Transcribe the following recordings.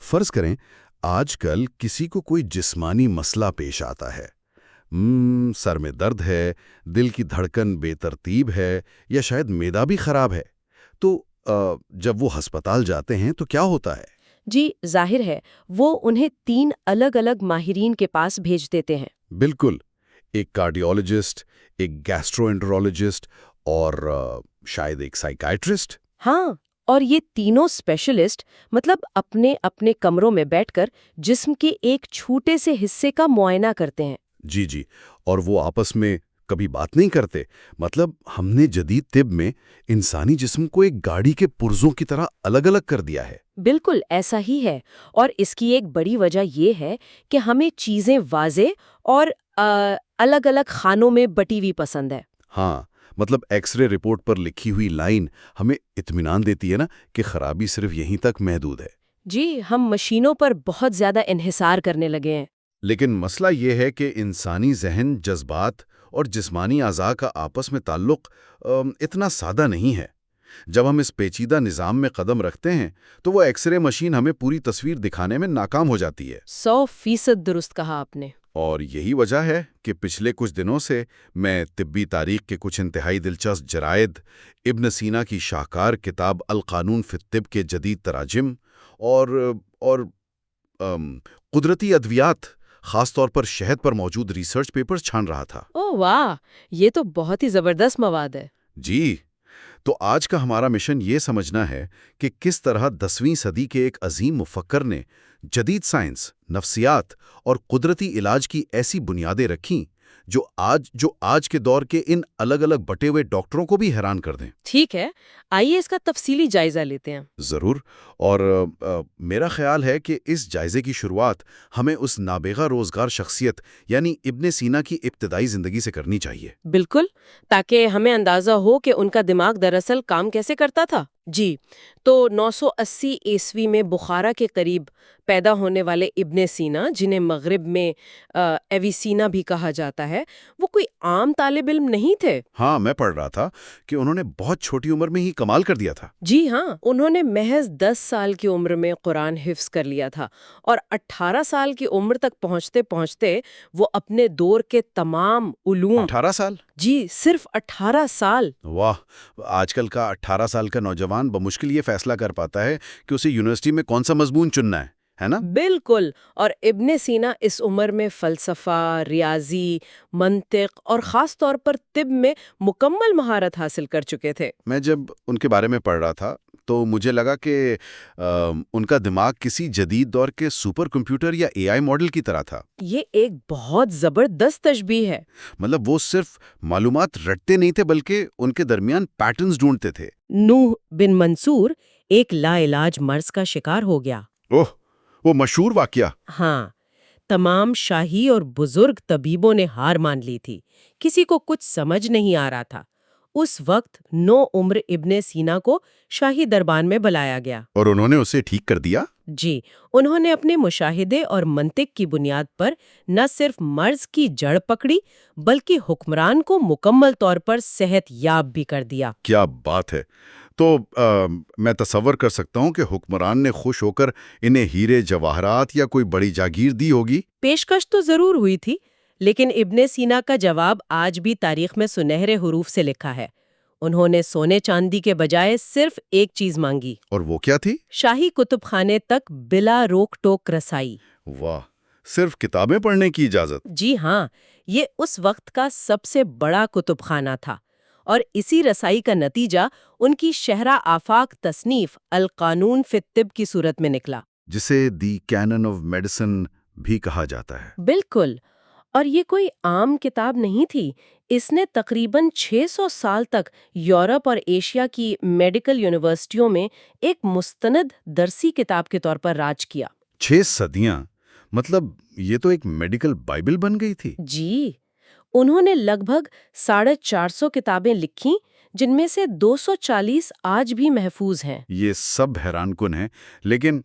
فرض کریں آج کل کسی کو کوئی جسمانی مسئلہ پیش آتا ہے، سر میں درد ہے، دل کی دھڑکن بے ترتیب ہے یا شاید معدہ بھی خراب ہے، تو جب وہ ہسپتال جاتے ہیں تو کیا ہوتا ہے؟ جی ظاہر ہے وہ انہیں 3 الگ الگ ماہرین کے پاس بھیج دیتے ہیں۔ بالکل، ایک کارڈیولوجسٹ، ایک گیسٹرو انٹرولوجسٹ اور شاید ایک سائیکائٹرسٹ۔ ہاں، اور یہ تینوں اسپیشلسٹ مطلب اپنے اپنے کمروں میں بیٹھ کر جسم کے ایک چھوٹے سے حصے کا معائنہ کرتے ہیں۔ جی جی، اور وہ آپس میں کبھی بات نہیں کرتے؟ مطلب ہم نے جدید طب میں انسانی جسم کو ایک گاڑی کے پرزوں کی طرح الگ الگ کر دیا ہے۔ بالکل ایسا ہی ہے، اور اس کی ایک بڑی وجہ یہ ہے کہ ہمیں چیزیں واضح اور الگ الگ خانوں میں بٹی ہوئی پسند ہے۔ ہاں، مطلب ایکس رے رپورٹ پر لکھی ہوئی لائن ہمیں اطمینان دیتی ہے نا کہ خرابی صرف یہیں تک محدود ہے۔ جی، ہم مشینوں پر بہت زیادہ انحصار کرنے لگے ہیں۔ لیکن مسئلہ یہ ہے کہ انسانی ذہن، جذبات اور جسمانی اعضاء کا آپس میں تعلق اتنا سادہ نہیں ہے۔ جب ہم اس پیچیدہ نظام میں قدم رکھتے ہیں تو وہ ایکس رے مشین ہمیں پوری تصویر دکھانے میں ناکام ہو جاتی ہے۔ 100% درست کہا آپ نے۔ اور یہی وجہ ہے کہ پچھلے کچھ دنوں سے میں طبی تاریخ کے کچھ انتہائی دلچسپ جرائد، ابن سینا کی شاہکار کتاب القانون فی الطب کے جدید تراجم اور قدرتی ادویات، خاص طور پر شہد پر موجود ریسرچ پیپرز چھان رہا تھا۔ اوہ واہ، یہ تو بہت ہی زبردست مواد ہے۔ جی، تو آج کا ہمارا مشن یہ سمجھنا ہے کہ کس طرح 10ویں صدی کے ایک عظیم مفکر نے جدید سائنس، نفسیات اور قدرتی علاج کی ایسی بنیادیں رکھیں جو آج کے دور کے ان الگ الگ بٹے ہوئے ڈاکٹروں کو بھی حیران کر دیں۔ ٹھیک ہے، آئیے اس کا تفصیلی جائزہ لیتے ہیں۔ ضرور، اور میرا خیال ہے کہ اس جائزے کی شروعات ہمیں اس نابغہ روزگار شخصیت یعنی ابن سینا کی ابتدائی زندگی سے کرنی چاہیے۔ بالکل، تاکہ ہمیں اندازہ ہو کہ ان کا دماغ دراصل کام کیسے کرتا تھا۔ جی، تو 980 عیسوی میں بخارا کے قریب پیدا ہونے والے ابن سینا، جنہیں مغرب میں ایویسینا بھی کہا جاتا ہے، وہ کوئی عام طالب علم نہیں تھے۔ ہاں، میں پڑھ رہا تھا کہ انہوں نے بہت چھوٹی عمر میں ہی کمال کر دیا تھا۔ جی ہاں، انہوں نے محض 10 سال کی عمر میں قرآن حفظ کر لیا تھا، اور 18 سال کی عمر تک پہنچتے پہنچتے وہ اپنے دور کے تمام علوم 18 سال؟ جی صرف 18 سال۔ واہ، آج کل کا 18 سال کا نوجوان بمشکل یہ فیصلہ کر پاتا ہے کہ اسے یونیورسٹی میں کون سا مضمون چننا ہے نا؟ بالکل، اور ابن سینا اس عمر میں فلسفہ، ریاضی، منطق اور خاص طور پر طب میں مکمل مہارت حاصل کر چکے تھے۔ میں جب ان کے بارے میں پڑھ رہا تھا تو مجھے لگا کہ ان کا دماغ کسی جدید دور کے سپر کمپیوٹر یا اے آئی ماڈل کی طرح تھا۔ یہ ایک بہت زبردست تشبیہ ہے۔ مطلب وہ صرف معلومات رٹتے نہیں تھے بلکہ ان کے درمیان پیٹرنز ڈھونڈتے تھے۔ نوح بن منصور ایک لا علاج مرض کا شکار ہو گیا۔ اوہ، وہ مشہور واقعہ۔ ہاں، تمام شاہی اور بزرگ طبیبوں نے ہار مان لی تھی، کسی کو کچھ سمجھ نہیں آ رہا تھا۔ اس وقت 9 عمر ابن سینا کو شاہی دربان میں بلایا گیا۔ اور انہوں نے اسے ٹھیک کر دیا؟ جی، انہوں نے اپنے مشاہدے اور منطق کی بنیاد پر نہ صرف مرض کی جڑ پکڑی بلکہ حکمران کو مکمل طور پر صحت یاب بھی کر دیا۔ کیا بات ہے! تو میں تصور کر سکتا ہوں کہ حکمران نے خوش ہو کر انہیں ہیرے جواہرات یا کوئی بڑی جاگیر دی ہوگی۔ پیشکش تو ضرور ہوئی تھی، لیکن ابن سینا کا جواب آج بھی تاریخ میں سنہرے حروف سے لکھا ہے۔ انہوں نے سونے چاندی کے بجائے صرف ایک چیز مانگی۔ اور وہ کیا تھی؟ شاہی کتب خانے تک بلا روک ٹوک رسائی۔ واہ، صرف کتابیں پڑھنے کی اجازت؟ جی ہاں، یہ اس وقت کا سب سے بڑا کتب خانہ تھا، اور اسی رسائی کا نتیجہ ان کی شہرہ آفاق تصنیف القانون فی الطب کی صورت میں نکلا، جسے دی کینن آف میڈیسن بھی کہا جاتا ہے۔ بالکل، اور یہ کوئی عام کتاب نہیں تھی۔ اس نے تقریباً 600 سال تک یورپ اور ایشیا کی میڈیکل یونیورسٹیوں میں ایک مستند درسی کتاب کے طور پر راج کیا۔ 6 صدیاں! مطلب یہ تو ایک میڈیکل بائبل بن گئی تھی۔ جی، انہوں نے لگ بھگ 450 کتابیں لکھیں، جن میں سے 240 آج بھی محفوظ ہیں۔ یہ سب حیران کن ہیں، لیکن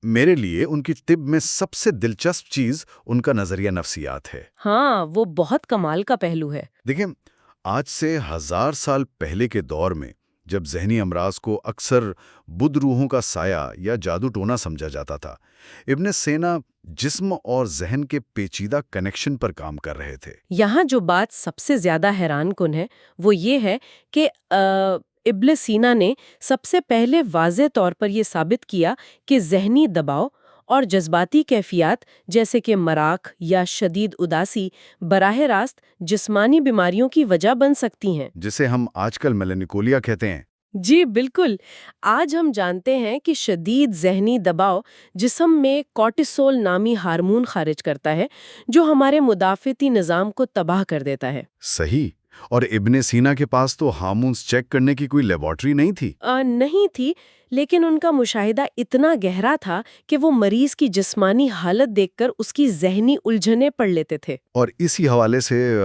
میرے لیے ان کی طب میں سب سے دلچسپ چیز ان کا نظریہ نفسیات ہے۔ ہاں، وہ بہت کمال کا پہلو ہے۔ دیکھیں، آج سے 1000 سال پہلے کے دور میں جب ذہنی امراض کو اکثر بدھ روحوں کا سایہ یا جادو ٹونا سمجھا جاتا تھا، ابن سینا جسم اور ذہن کے پیچیدہ کنیکشن پر کام کر رہے تھے۔ یہاں جو بات سب سے زیادہ حیران کن ہے وہ یہ ہے کہ ابن سینا نے سب سے پہلے واضح طور پر یہ ثابت کیا کہ ذہنی دباؤ اور جذباتی کیفیات جیسے کہ مراک یا شدید اداسی براہ راست جسمانی بیماریوں کی وجہ بن سکتی ہیں، جسے ہم آج کل میلانکولیا کہتے ہیں۔ جی بالکل۔ آج ہم جانتے ہیں کہ شدید ذہنی دباؤ جسم میں کورٹیسول نامی ہارمون خارج کرتا ہے جو ہمارے مدافعتی نظام کو تباہ کر دیتا ہے۔ صحیح۔ اور ابن سینا کے پاس تو ہارمونز چیک کرنے کی کوئی لیبارٹری نہیں تھی۔ نہیں تھی، لیکن ان کا مشاہدہ اتنا گہرا تھا کہ وہ مریض کی جسمانی حالت دیکھ کر اس کی ذہنی الجھنیں پڑھ لیتے تھے۔ اور اسی حوالے سے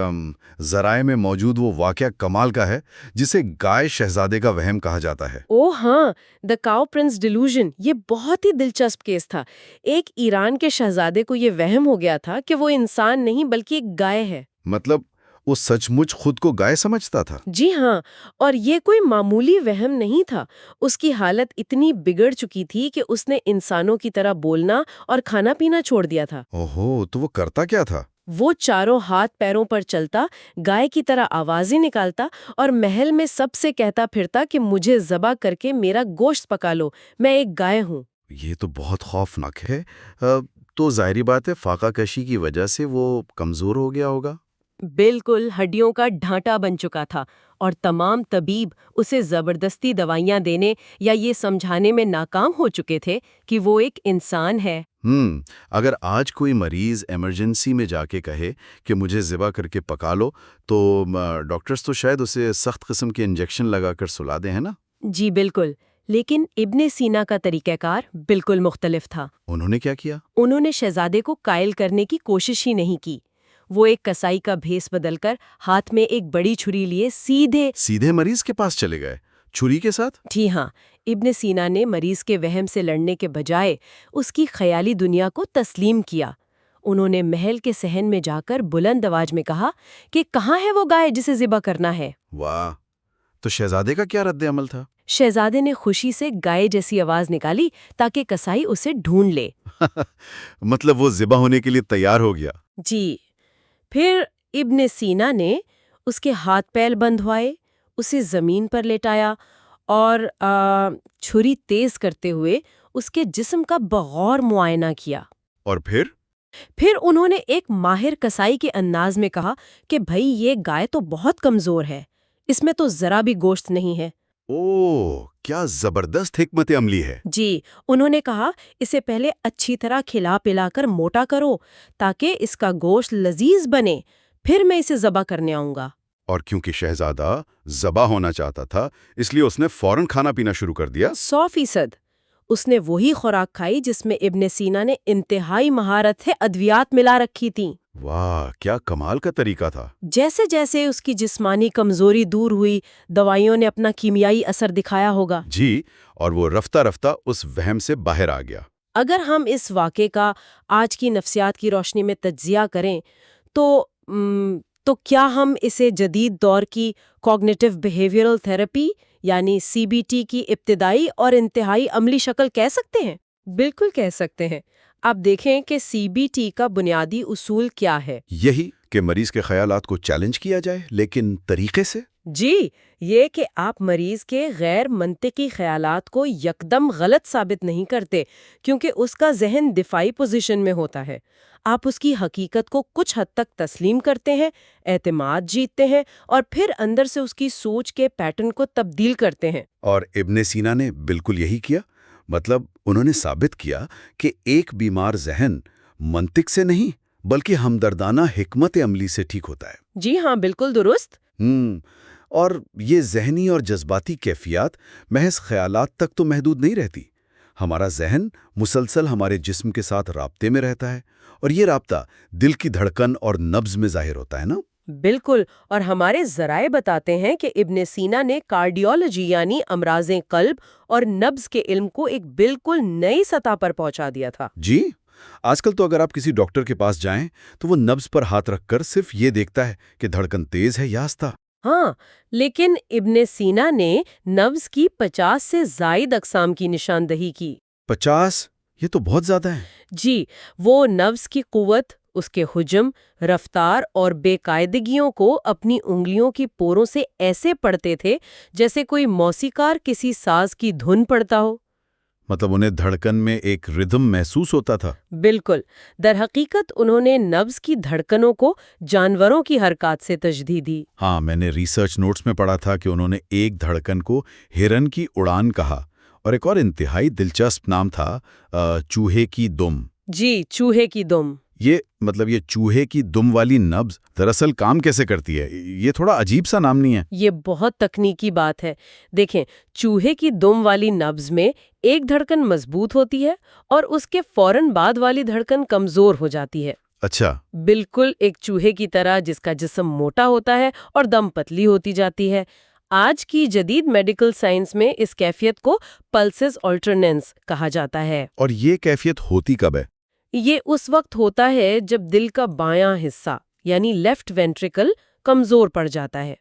ذرائع میں موجود وہ واقعہ کمال کا ہے جسے گائے شہزادے کا وہم کہا جاتا ہے۔ ہاں، دا کاؤ پرنس ڈیلوژن، یہ بہت ہی دلچسپ کیس تھا۔ ایک ایران کے شہزادے کو یہ وہم ہو گیا تھا کہ وہ انسان نہیں بلکہ ایک گائے ہے۔ مطلب وہ سچ مچ خود کو گائے سمجھتا تھا؟ جی ہاں، اور یہ کوئی معمولی وہم نہیں تھا۔ اس کی حالت اتنی بگڑ چکی تھی کہ اس نے انسانوں کی طرح بولنا اور کھانا پینا چھوڑ دیا تھا۔ اوہو، تو وہ کرتا کیا تھا؟ وہ چاروں ہاتھ پیروں پر چلتا، گائے کی طرح آوازیں نکالتا اور محل میں سب سے کہتا پھرتا کہ مجھے ذبح کر کے میرا گوشت پکا لو، میں ایک گائے ہوں۔ یہ تو بہت خوفناک ہے۔ تو ظاہری بات ہے فاقہ کشی کی وجہ سے وہ کمزور ہو گیا ہوگا؟ بالکل، ہڈیوں کا ڈھانٹا بن چکا تھا اور تمام طبیب اسے زبردستی دوائیاں دینے یا یہ سمجھانے میں ناکام ہو چکے تھے کہ وہ ایک انسان ہے۔ اگر آج کوئی مریض ایمرجنسی میں جا کے کہے کہ مجھے ذبح کر کے پکا لو تو ڈاکٹرز تو شاید اسے سخت قسم کے انجیکشن لگا کر سلا دیں، ہے نا؟ جی بالکل، لیکن ابن سینا کا طریقہ کار بالکل مختلف تھا۔ انہوں نے کیا کیا؟ انہوں نے شہزادے کو قائل کرنے کی کوشش ہی نہیں کی۔ وہ ایک کسائی کا بھیس بدل کر ہاتھ میں ایک بڑی چھری لیے سیدھے مریض کے پاس چلے گئے چھری کے ساتھ؟ جی ہاں، ابن سینا نے مریض کے وہم سے لڑنے کے بجائے اس کی خیالی دنیا کو تسلیم کیا۔ انہوں نے محل کے صحن میں جا کر بلند آواز میں کہا کہ کہاں ہے وہ گائے جسے ذبح کرنا ہے؟ واہ! تو شہزادے کا کیا رد عمل تھا؟ شہزادے نے خوشی سے گائے جیسی آواز نکالی تاکہ کسائی اسے ڈھونڈ لے۔ مطلب وہ ذبح ہونے کے لیے تیار ہو گیا؟ جی۔ پھر ابن سینا نے اس کے ہاتھ پیر بندھوائے، اسے زمین پر لیٹایا اور چھری تیز کرتے ہوئے اس کے جسم کا بغور معائنہ کیا۔ اور پھر انہوں نے ایک ماہر کسائی کے انداز میں کہا کہ بھئی یہ گائے تو بہت کمزور ہے، اس میں تو ذرا بھی گوشت نہیں ہے۔ کیا زبردست حکمت عملی ہے۔ جی، انہوں نے کہا اسے پہلے اچھی طرح کھلا پلا کر موٹا کرو تاکہ اس کا گوشت لذیذ بنے، پھر میں اسے ذبح کرنے آؤں گا۔ اور کیونکہ شہزادہ ذبح ہونا چاہتا تھا اس لیے اس نے فوراً کھانا پینا شروع کر دیا۔ 100%۔ اس نے وہی خوراک کھائی جس میں ابن سینا نے انتہائی مہارت سے ادویات ملا رکھی تھیں۔ واہ، کیا کمال کا طریقہ تھا۔ جیسے جیسے اس کی جسمانی کمزوری دور ہوئی، دوائیوں نے اپنا کیمیائی اثر دکھایا ہوگا۔ جی، اور وہ رفتہ رفتہ اس وہم سے باہر آ گیا۔ اگر ہم اس واقعے کا آج کی نفسیات کی روشنی میں تجزیہ کریں تو کیا ہم اسے جدید دور کی کوگنیٹو بیہیویئرل تھراپی یعنی CBT کی ابتدائی اور انتہائی عملی شکل کہہ سکتے ہیں؟ بالکل کہہ سکتے ہیں۔ آپ دیکھیں کہ CBT کا بنیادی اصول کیا ہے؟ یہی کہ مریض کے خیالات کو چیلنج کیا جائے، لیکن طریقے سے۔ جی، یہ کہ آپ مریض کے غیر منطقی خیالات کو یکدم غلط ثابت نہیں کرتے کیونکہ اس کا ذہن دفاعی پوزیشن میں ہوتا ہے۔ آپ اس کی حقیقت کو کچھ حد تک تسلیم کرتے ہیں، اعتماد جیتتے ہیں اور پھر اندر سے اس کی سوچ کے پیٹرن کو تبدیل کرتے ہیں۔ اور ابن سینا نے بالکل یہی کیا۔ مطلب انہوں نے ثابت کیا کہ ایک بیمار ذہن منطق سے نہیں بلکہ ہمدردانہ حکمت عملی سے ٹھیک ہوتا ہے۔ جی ہاں، بالکل درست۔ اور یہ ذہنی اور جذباتی کیفیات محض خیالات تک تو محدود نہیں رہتی۔ ہمارا ذہن مسلسل ہمارے جسم کے ساتھ رابطے میں رہتا ہے اور یہ رابطہ دل کی دھڑکن اور نبض میں ظاہر ہوتا ہے نا؟ بالکل، اور ہمارے ذرائع بتاتے ہیں کہ ابن سینا نے کارڈیولوجی یعنی امراض قلب اور نبض کے علم کو ایک بالکل نئی سطح پر پہنچا دیا تھا۔ جی، آج کل تو اگر آپ کسی ڈاکٹر کے پاس جائیں تو وہ نبض پر ہاتھ رکھ کر صرف یہ دیکھتا ہے کہ دھڑکن تیز ہے یا آہستہ۔ ہاں، لیکن ابن سینا نے نبض کی 50 سے زائد اقسام کی نشاندہی کی۔ 50؟ یہ تو بہت زیادہ ہے۔ جی، وہ نبض کی قوت، اس کے حجم، رفتار اور بے قاعدگیوں کو اپنی انگلیوں کی پوروں سے ایسے پڑھتے تھے جیسے کوئی موسیقار کسی ساز کی دھن پڑھتا ہو۔ مطلب انہیں دھڑکن میں ایک ردم محسوس ہوتا تھا۔ بالکل، در حقیقت انہوں نے نبض کی دھڑکنوں کو جانوروں کی حرکات سے تشبیہ دی۔ ہاں، میں نے ریسرچ نوٹس میں پڑھا تھا کہ انہوں نے ایک دھڑکن کو ہرن کی اڑان کہا، اور ایک اور انتہائی دلچسپ نام تھا چوہے کی دم۔ جی، چوہے کی دم۔ یہ چوہے کی دم والی نبض دراصل کام کیسے کرتی ہے؟ یہ تھوڑا عجیب سا نام نہیں ہے؟ یہ بہت تکنیکی بات ہے۔ دیکھیں، چوہے کی دم والی نبض میں ایک دھڑکن مضبوط ہوتی ہے اور اس کے فوراً بعد والی دھڑکن کمزور ہو جاتی ہے۔ اچھا۔ بالکل ایک چوہے کی طرح جس کا جسم موٹا ہوتا ہے اور دم پتلی ہوتی جاتی ہے۔ آج کی جدید میڈیکل سائنس میں اس کیفیت کو پلسز آلٹرننس کہا جاتا ہے۔ اور یہ کیفیت ہوتی کب ہے؟ یہ اس وقت ہوتا ہے جب دل کا بایاں حصہ یعنی لیفٹ وینٹریکل کمزور پڑ جاتا ہے۔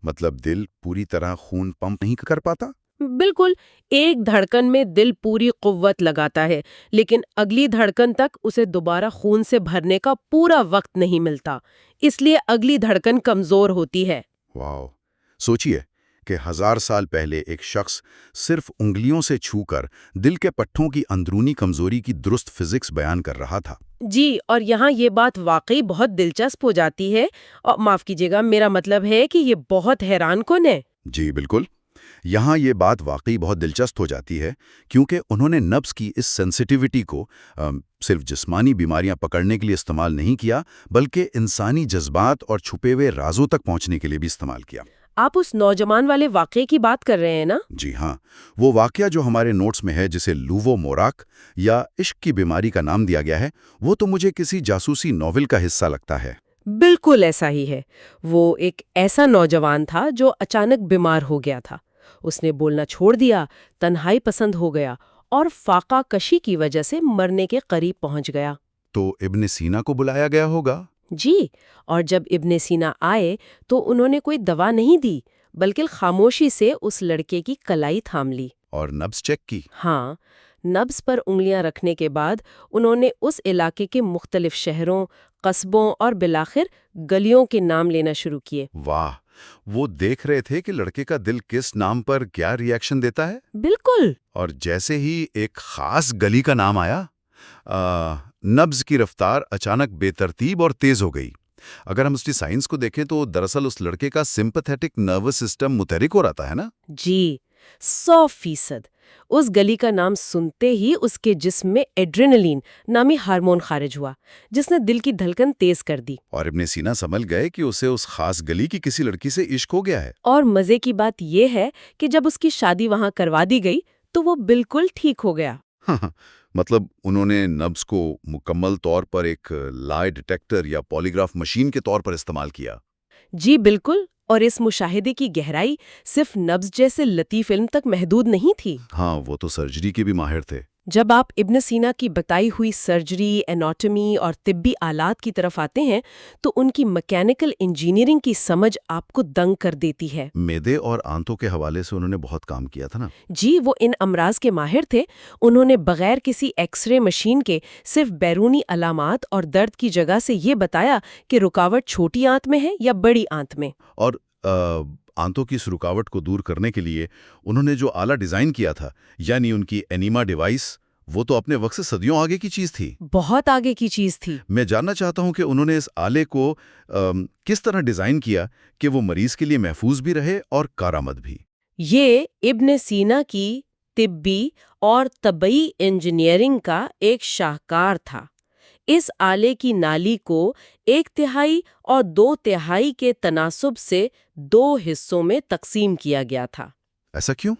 مطلب دل پوری طرح خون پمپ نہیں کر پاتا؟ بالکل، ایک دھڑکن میں دل پوری قوت لگاتا ہے لیکن اگلی دھڑکن تک اسے دوبارہ خون سے بھرنے کا پورا وقت نہیں ملتا، اس لیے اگلی دھڑکن کمزور ہوتی ہے۔ واو! سوچئے کہ 1000 سال پہلے ایک شخص صرف انگلیوں سے چھو کر دل کے پٹھوں کی اندرونی کمزوری کی درست فزکس بیان کر رہا تھا۔ جی، اور یہاں یہ بات واقعی بہت دلچسپ ہو جاتی ہے، اور معاف کیجیے گا، میرا مطلب ہے کہ یہ بہت حیران کن ہے۔ جی بالکل، یہاں یہ بات واقعی بہت دلچسپ ہو جاتی ہے کیونکہ انہوں نے نبض کی اس سینسٹیوٹی کو صرف جسمانی بیماریاں پکڑنے کے لیے استعمال نہیں کیا، بلکہ انسانی جذبات اور چھپے ہوئے رازوں تک پہنچنے کے لیے بھی استعمال کیا۔ آپ اس نوجوان والے واقعے کی بات کر رہے ہیں نا؟ جی ہاں، وہ واقعہ جو ہمارے نوٹس میں ہے جسے لووو موراک یا عشق کی بیماری کا نام دیا گیا ہے، وہ تو مجھے کسی جاسوسی ناول کا حصہ لگتا ہے۔ بالکل ایسا ہی ہے۔ وہ ایک ایسا نوجوان تھا جو اچانک بیمار ہو گیا تھا۔ اس نے بولنا چھوڑ دیا، تنہائی پسند ہو گیا اور فاقہ کشی کی وجہ سے مرنے کے قریب پہنچ گیا۔ تو ابن سینا کو بلایا گیا ہوگا؟ جی، اور جب ابن سینا آئے تو انہوں نے کوئی دوا نہیں دی بلکہ خاموشی سے اس لڑکے کی کلائی تھام لی اور نبض چیک کی۔ ہاں، نبض پر انگلیاں رکھنے کے بعد انہوں نے اس علاقے کے مختلف شہروں، قصبوں اور بالآخر گلیوں کے نام لینا شروع کیے۔ واہ! وہ دیکھ رہے تھے کہ لڑکے کا دل کس نام پر کیا ری ایکشن دیتا ہے؟ بالکل۔ اور جیسے ہی ایک خاص گلی کا نام آیا، نبض کی رفتار اچانک بے ترتیب اور تیز ہو گئی۔ اگر ہم اس کی سائنس کو دیکھیں تو دراصل اس لڑکے کا سمپتھیٹک نروس سسٹم متحرک ہو رہا ہے نا؟ جی، 100%۔ اس گلی کا نام سنتے ہی اس کے جسم میں ایڈرینلین نامی ہارمون خارج ہوا جس نے دل کی دھڑکن تیز کر دی۔ اور ابن سینا سمجھ گئے کہ اسے اس خاص گلی کی کسی لڑکی سے عشق ہو گیا ہے۔ اور مزے کی بات یہ ہے کہ جب اس کی شادی وہاں کروا دی گئی تو وہ بالکل ٹھیک ہو گیا۔ مطلب انہوں نے نبض کو مکمل طور پر ایک لائے ڈیٹیکٹر یا پولیگراف مشین کے طور پر استعمال کیا۔ جی بالکل، اور اس مشاہدے کی گہرائی صرف نبض جیسے لطیف علم تک محدود نہیں تھی۔ ہاں، وہ تو سرجری کے بھی ماہر تھے۔ جب آپ ابن سینا کی بتائی ہوئی سرجری، اناٹمی اور طبی آلات کی طرف آتے ہیں تو ان کی میکینیکل انجینئرنگ کی سمجھ آپ کو دنگ کر دیتی ہے۔ معدے اور آنتوں کے حوالے سے انہوں نے بہت کام کیا تھا نا؟ جی، وہ ان امراض کے ماہر تھے۔ انہوں نے بغیر کسی ایکس رے مشین کے صرف بیرونی علامات اور درد کی جگہ سے یہ بتایا کہ رکاوٹ چھوٹی آنت میں ہے یا بڑی آنت میں۔ اور آنتوں کی اس رکاوٹ کو دور کرنے کے لیے انہوں نے جو آلہ ڈیزائن کیا تھا، یعنی ان کی اینیما ڈیوائس، وہ تو اپنے وقت سے صدیوں آگے کی چیز تھی۔ بہت آگے کی چیز تھی۔ میں جاننا چاہتا ہوں کہ انہوں نے اس آلے کو کس طرح ڈیزائن کیا کہ وہ مریض کے لیے محفوظ بھی رہے اور کارآمد بھی۔ یہ ابن سینا کی طبی اور طبی انجینئرنگ کا ایک شاہکار تھا۔ اس آلے کی نالی کو 1/3 اور 2/3 کے تناسب سے 2 حصوں میں تقسیم کیا گیا تھا۔ ایسا کیوں؟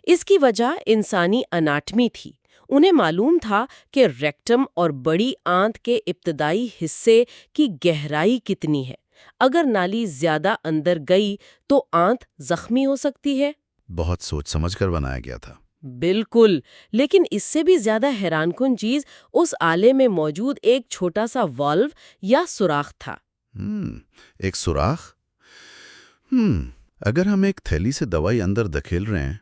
اس کی وجہ انسانی اناٹمی تھی۔ انہیں معلوم تھا کہ ریکٹم اور بڑی آنت کے ابتدائی حصے کی گہرائی کتنی ہے۔ اگر نالی زیادہ اندر گئی تو آنت زخمی ہو سکتی ہے۔ بہت سوچ سمجھ کر بنایا گیا تھا۔ بالکل، لیکن اس سے بھی زیادہ حیران کن چیز اس آلے میں موجود ایک چھوٹا سا والو یا سوراخ تھا۔ ایک سوراخ؟ اگر ہم ایک تھیلی سے دوائی اندر دھکیل رہے ہیں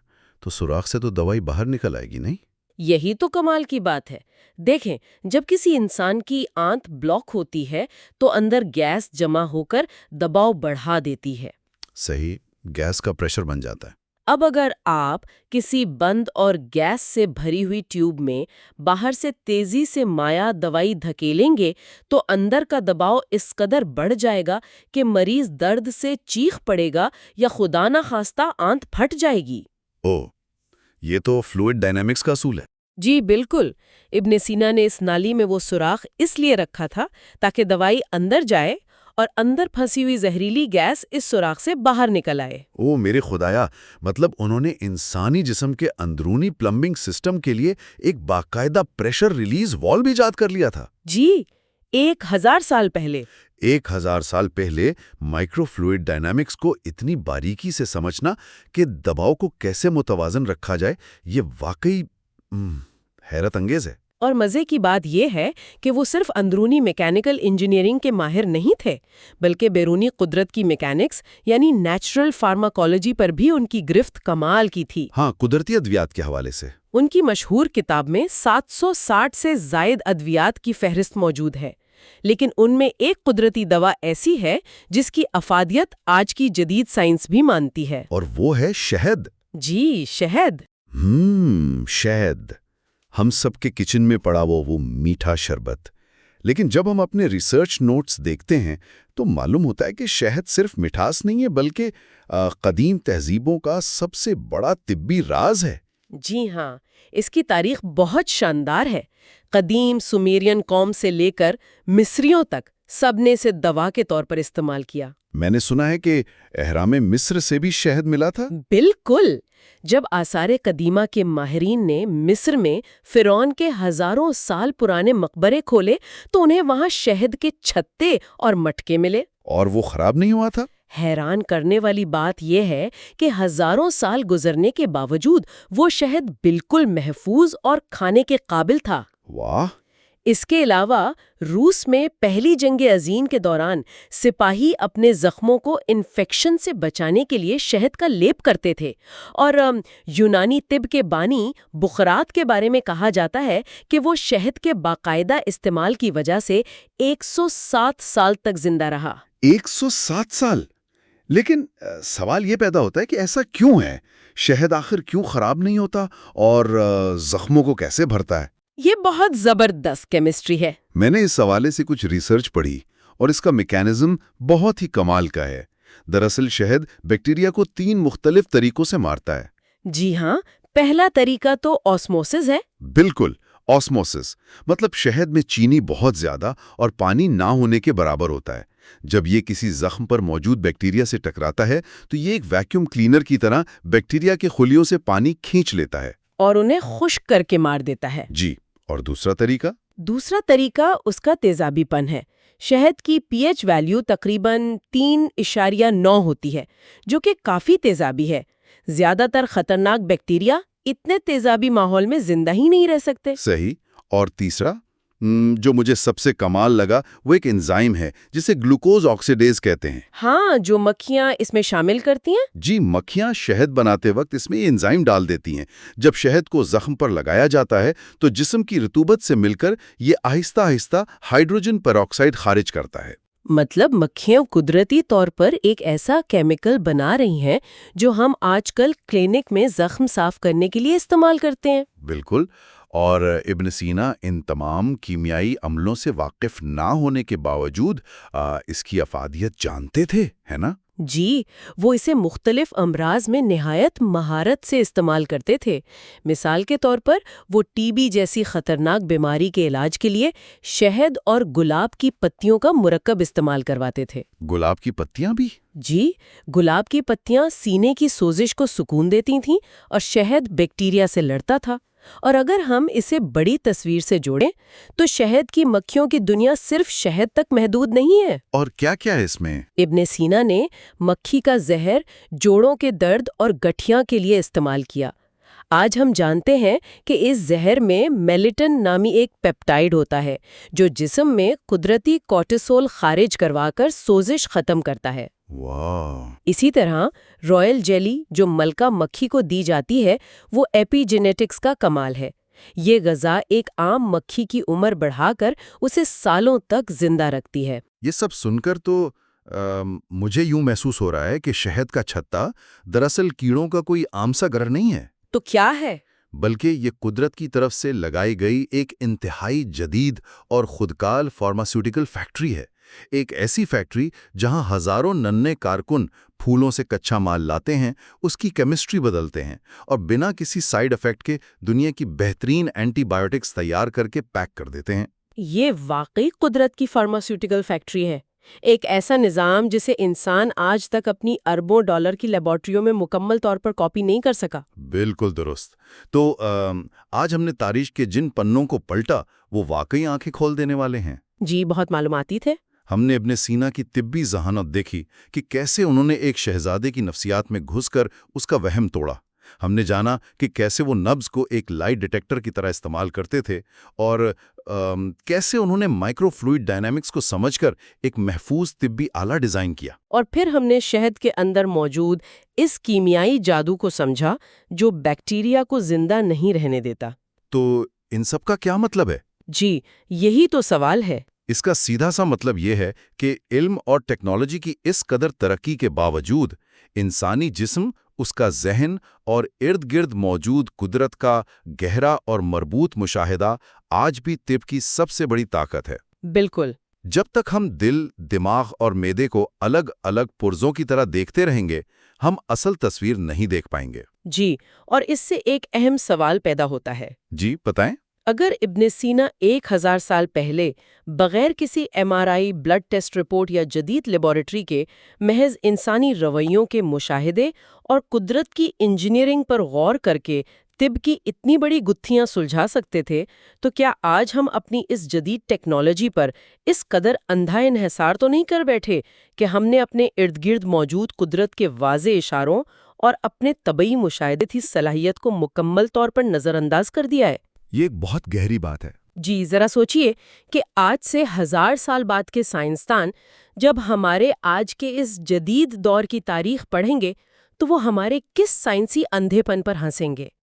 تو سوراخ سے تو دوائی باہر نکل آئے گی نہیں؟ یہی تو کمال کی بات ہے۔ دیکھیں، جب کسی انسان کی آنت بلاک ہوتی ہے تو اندر گیس جمع ہو کر دباؤ بڑھا دیتی ہے۔ صحیح، گیس کا پریشر بن جاتا ہے۔ اب اگر آپ کسی بند اور گیس سے بھری ہوئی ٹیوب میں باہر سے تیزی سے مائع دوائی دھکیلیں گے تو اندر کا دباؤ اس قدر بڑھ جائے گا کہ مریض درد سے چیخ پڑے گا یا خدا نخواستہ آنت پھٹ جائے گی۔ یہ تو فلوئڈ ڈائنامکس کا اصول ہے۔ جی بالکل، ابن سینا نے اس نالی میں وہ سوراخ اس لیے رکھا تھا تاکہ دوائی اندر جائے اور اندر پھنسی ہوئی زہریلی گیس اس سوراخ سے باہر نکل آئے۔ میرے خدایا، مطلب انہوں نے انسانی جسم کے اندرونی پلمبنگ سسٹم کے لیے ایک باقاعدہ پریشر ریلیز وال بھی ایجاد کر لیا تھا۔ جی، 1000 سال پہلے۔ 1000 سال پہلے مائکرو فلوئڈ ڈائنامکس کو اتنی باریکی سے سمجھنا کہ دباؤ کو کیسے متوازن رکھا جائے، یہ واقعی حیرت انگیز ہے۔ اور مزے کی بات یہ ہے کہ وہ صرف اندرونی میکینیکل انجینئرنگ کے ماہر نہیں تھے، بلکہ بیرونی قدرت کی میکینکس یعنی نیچرل فارماکولوجی پر بھی ان کی گرفت کمال کی تھی۔ ہاں، قدرتی ادویات کے حوالے سے ان کی مشہور کتاب میں 760 سے زائد ادویات کی فہرست موجود ہے، لیکن ان میں ایک قدرتی دوا ایسی ہے جس کی افادیت آج کی جدید سائنس بھی مانتی ہے، اور وہ ہے شہد۔ جی، شہد۔ شہد ہم سب کے کچن میں پڑا وہ میٹھا شربت، لیکن جب ہم اپنے ریسرچ نوٹس دیکھتے ہیں تو معلوم ہوتا ہے کہ شہد صرف مٹھاس نہیں ہے بلکہ قدیم تہذیبوں کا سب سے بڑا طبی راز ہے۔ جی ہاں، اس کی تاریخ بہت شاندار ہے۔ قدیم سومیرین قوم سے لے کر مصریوں تک سب نے اسے دوا کے طور پر استعمال کیا۔ میں نے سنا ہے کہ اہرام مصر سے بھی شہد ملا تھا۔ بالکل، جب آثار قدیمہ کے ماہرین نے مصر میں فرعون کے ہزاروں سال پرانے مقبرے کھولے تو انہیں وہاں شہد کے چھتے اور مٹکے ملے۔ اور وہ خراب نہیں ہوا تھا؟ حیران کرنے والی بات یہ ہے کہ ہزاروں سال گزرنے کے باوجود وہ شہد بالکل محفوظ اور کھانے کے قابل تھا۔ واہ! اس کے علاوہ روس میں پہلی جنگ عظیم کے دوران سپاہی اپنے زخموں کو انفیکشن سے بچانے کے لیے شہد کا لیپ کرتے تھے، اور یونانی طب کے بانی بقراط کے بارے میں کہا جاتا ہے کہ وہ شہد کے باقاعدہ استعمال کی وجہ سے 107 سال تک زندہ رہا۔ 107 سال! لیکن سوال یہ پیدا ہوتا ہے کہ ایسا کیوں ہے؟ شہد آخر کیوں خراب نہیں ہوتا اور زخموں کو کیسے بھرتا ہے؟ یہ بہت زبردست کیمسٹری ہے۔ میں نے اس حوالے سے کچھ ریسرچ پڑھی اور اس کا میکینزم بہت ہی کمال کا ہے۔ دراصل شہد بیکٹیریا کو 3 مختلف طریقوں سے مارتا ہے۔ جی ہاں، پہلا طریقہ تو آسموسس ہے۔ بالکل، آسموسس مطلب شہد میں چینی بہت زیادہ اور پانی نہ ہونے کے برابر ہوتا ہے۔ جب یہ کسی زخم پر موجود بیکٹیریا سے ٹکراتا ہے تو یہ ایک ویکیوم کلینر کی طرح بیکٹیریا کے خلیوں سے پانی کھینچ لیتا ہے اور انہیں خشک کر کے مار دیتا ہے۔ جی، اور دوسرا طریقہ؟ دوسرا طریقہ اس کا تیزابی پن ہے۔ شہد کی پی ایچ ویلیو تقریباً 3.9 ہوتی ہے، جو کہ کافی تیزابی ہے۔ زیادہ تر خطرناک بیکٹیریا اتنے تیزابی ماحول میں زندہ ہی نہیں رہ سکتے۔ صحیح۔ اور تیسرا جو مجھے سب سے کمال لگا وہ ایک انزائم ہے جسے گلوکوز آکسیڈیز کہتے ہیں۔ ہاں، جو مکھیاں اس میں شامل کرتی ہیں۔ جی، مکھیاں شہد بناتے وقت اس میں یہ انزائم ڈال دیتی ہیں۔ جب شہد کو زخم پر لگایا جاتا ہے تو جسم کی رطوبت سے مل کر یہ آہستہ آہستہ ہائیڈروجن پر آکسائڈ خارج کرتا ہے۔ مطلب مکھیاں قدرتی طور پر ایک ایسا کیمیکل بنا رہی ہیں جو ہم آج کل کلینک میں زخم صاف کرنے کے لیے استعمال کرتے ہیں۔ بالکل، اور ابن سینا ان تمام کیمیائی عملوں سے واقف نہ ہونے کے باوجود اس کی افادیت جانتے تھے، ہے نا؟ جی، وہ اسے مختلف امراض میں نہایت مہارت سے استعمال کرتے تھے۔ مثال کے طور پر وہ ٹی بی جیسی خطرناک بیماری کے علاج کے لیے شہد اور گلاب کی پتیوں کا مرکب استعمال کرواتے تھے۔ گلاب کی پتیاں بھی؟ جی، گلاب کی پتیاں سینے کی سوزش کو سکون دیتی تھیں اور شہد بیکٹیریا سے لڑتا تھا۔ اور اگر ہم اسے بڑی تصویر سے جوڑیں تو شہد کی مکھیوں کی دنیا صرف شہد تک محدود نہیں ہے۔ اور کیا کیا ہے اس میں؟ ابن سینا نے مکھی کا زہر جوڑوں کے درد اور گٹھیاں کے لیے استعمال کیا۔ آج ہم جانتے ہیں کہ اس زہر میں میلیٹن نامی ایک پیپٹائڈ ہوتا ہے جو جسم میں قدرتی کورٹیسول خارج کروا کر سوزش ختم کرتا ہے۔ واہ! اسی طرح رائل جیلی جو ملکہ مکھی کو دی جاتی ہے وہ ایپی جینیٹکس کا کمال ہے۔ یہ غذا ایک عام مکھی کی عمر بڑھا کر اسے سالوں تک زندہ رکھتی ہے۔ یہ سب سن کر تو مجھے یوں محسوس ہو رہا ہے کہ شہد کا چھتا دراصل کیڑوں کا کوئی عام سا گھر نہیں ہے، تو کیا ہے؟ بلکہ یہ قدرت کی طرف سے لگائی گئی ایک انتہائی جدید اور خودکار فارماسیوٹیکل فیکٹری ہے۔ ایک ایسی فیکٹری جہاں ہزاروں ننھے کارکن پھولوں سے کچا مال لاتے ہیں، اس کی کیمسٹری بدلتے ہیں اور بنا کسی سائیڈ ایفیکٹ کے دنیا کی بہترین اینٹی بائیوٹکس تیار کر کے پیک کر دیتے ہیں۔ یہ واقعی قدرت کی فارماسیوٹیکل فیکٹری ہے، ایک ایسا نظام جسے انسان آج تک اپنی اربوں ڈالر کی لیبارٹریوں میں مکمل طور پر کاپی نہیں کر سکا۔ بالکل درست۔ تو آج ہم نے تاریخ کے جن پنوں کو پلٹا وہ واقعی آنکھیں کھول دینے والے ہیں۔ جی، بہت معلوماتی تھے۔ ہم نے ابن سینا کی طبی ذہانت دیکھی کہ کیسے انہوں نے ایک شہزادے کی نفسیات میں گھس کر اس کا وہم توڑا۔ ہم نے جانا کہ کیسے وہ نبض کو ایک لائی ڈیٹیکٹر کی طرح استعمال کرتے تھے اور کیسے انہوں نے مائکرو فلوئڈ ڈائنامکس کو سمجھ کر ایک محفوظ طبی آلہ ڈیزائن کیا۔ اور پھر ہم نے شہد کے اندر موجود اس کیمیائی جادو کو سمجھا جو بیکٹیریا کو زندہ نہیں رہنے دیتا۔ تو ان سب کا کیا مطلب ہے؟ جی، یہی تو سوال ہے۔ اس کا سیدھا سا مطلب یہ ہے کہ علم اور ٹیکنالوجی کی اس قدر ترقی کے باوجود انسانی جسم، اس کا ذہن اور ارد گرد موجود قدرت کا گہرا اور مربوط مشاہدہ آج بھی طب کی سب سے بڑی طاقت ہے۔ بالکل۔ جب تک ہم دل، دماغ اور معدے کو الگ الگ پرزوں کی طرح دیکھتے رہیں گے، ہم اصل تصویر نہیں دیکھ پائیں گے۔ جی، اور اس سے ایک اہم سوال پیدا ہوتا ہے۔ جی بتائیں۔ اگر ابن سینا 1000 سال پہلے بغیر کسی MRI، بلڈ ٹیسٹ رپورٹ یا جدید لیبارٹری کے محض انسانی رویوں کے مشاہدے اور قدرت کی انجینئرنگ پر غور کر کے طب کی اتنی بڑی گتھیاں سلجھا سکتے تھے، تو کیا آج ہم اپنی اس جدید ٹیکنالوجی پر اس قدر اندھا انحصار تو نہیں کر بیٹھے کہ ہم نے اپنے ارد گرد موجود قدرت کے واضح اشاروں اور اپنے طبعی مشاہدے کی صلاحیت کو مکمل طور پر نظر انداز کر دیا ہے؟ یہ ایک بہت گہری بات ہے۔ جی، ذرا سوچئے کہ آج سے 1000 سال بعد کے سائنسدان جب ہمارے آج کے اس جدید دور کی تاریخ پڑھیں گے تو وہ ہمارے کس سائنسی اندھے پن پر ہنسیں گے۔